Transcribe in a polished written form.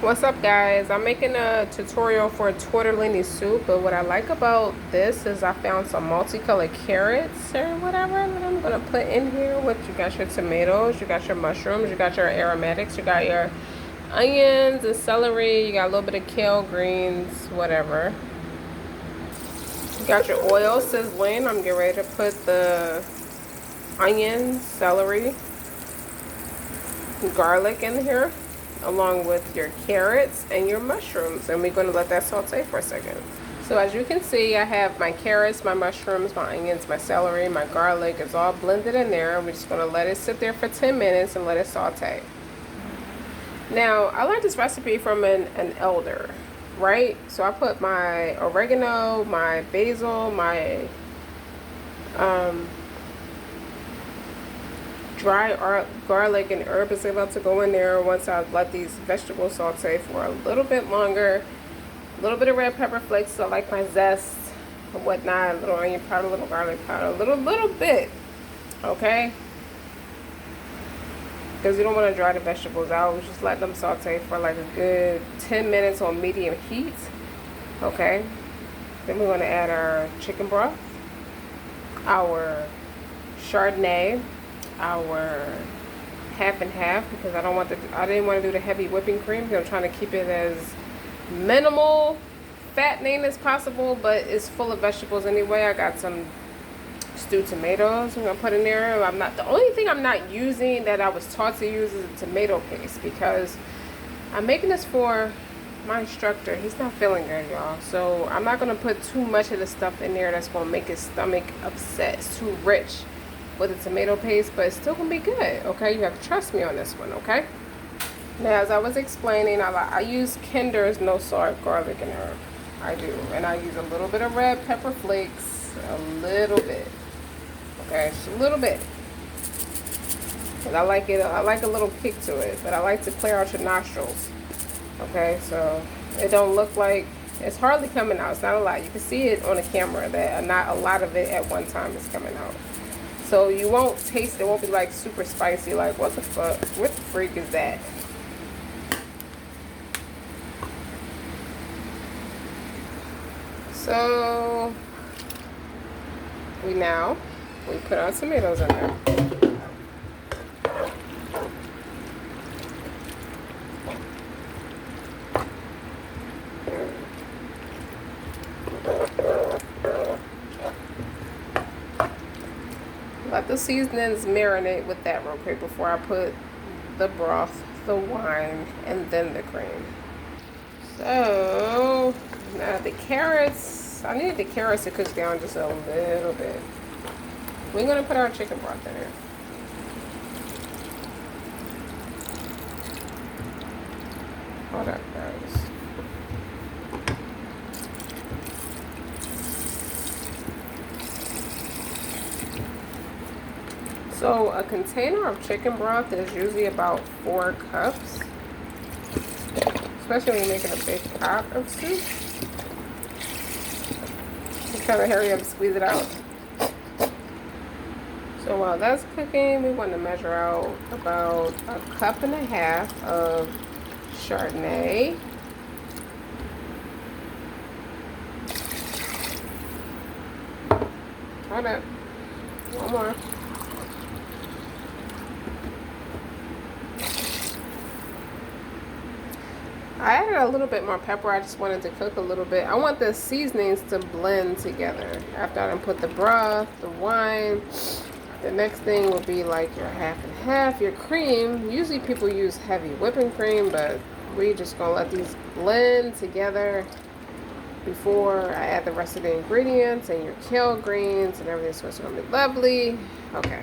What's up, guys? I'm making a tutorial for tortellini soup, but what I like about this is I found some multicolored carrots or whatever that I'm gonna put in here. With you got your tomatoes, you got your mushrooms, you got your aromatics, you got your onions and celery, you got a little bit of kale greens, whatever. You got your oil sizzling. I'm getting ready to put the onions, celery, garlic in here, along with your carrots and your mushrooms, and we're going to let that saute for a second. So as you can see, I have my carrots, my mushrooms, my onions, my celery, my garlic. It's all blended in there. We're just going to let it sit there for 10 minutes and let it saute. Now, I learned this recipe from an elder, right? So I put my oregano, my basil, my dry garlic and herb is about to go in there once I let these vegetables saute for a little bit longer. A little bit of red pepper flakes, so I like my zest and whatnot. A little onion powder, a little garlic powder, a little bit, okay? Because you don't want to dry the vegetables out. We just let them saute for like a good 10 minutes on medium heat, okay? Then we're going to add our chicken broth, our Chardonnay, our half and half, because I didn't want to do the heavy whipping cream because I'm trying to keep it as minimal fattening as possible, but it's full of vegetables anyway. I got some stewed tomatoes I'm gonna put in there. The only thing I'm not using that I was taught to use is a tomato paste, because I'm making this for my instructor. He's not feeling good, y'all, so I'm not gonna put too much of the stuff in there that's gonna make his stomach upset. It's too rich with a tomato paste, but it's still gonna be good, okay? You have to trust me on this one, okay? Now, as I was explaining, I use Kinder's no salt garlic and herb. I do, and I use a little bit of red pepper flakes, a little bit, okay, just a little bit. And I like it. I like a little kick to it, but I like to clear out your nostrils, okay? So it don't look like it's hardly coming out. It's not a lot. You can see it on the camera that not a lot of it at one time is coming out. So you won't taste it, won't be like super spicy, like what the fuck, what the freak is that? So we put our tomatoes in there. Let the seasonings marinate with that real quick before I put the broth, the wine, and then the cream. So now the carrots, I need the carrots to cook down just a little bit. We're gonna put our chicken broth in here. Hold up, guys. So a container of chicken broth is usually about 4 cups, especially when you're making a big pot of soup. Just kind of hurry up and squeeze it out. So while that's cooking, we want to measure out about 1.5 cups of Chardonnay. Hold up, one more. I added a little bit more pepper. I just wanted to cook a little bit. I want the seasonings to blend together. After I put the broth, the wine, the next thing will be like your half and half, your cream. Usually people use heavy whipping cream, but we just gonna let these blend together before I add the rest of the ingredients and your kale greens and everything. So it's gonna be lovely. Okay.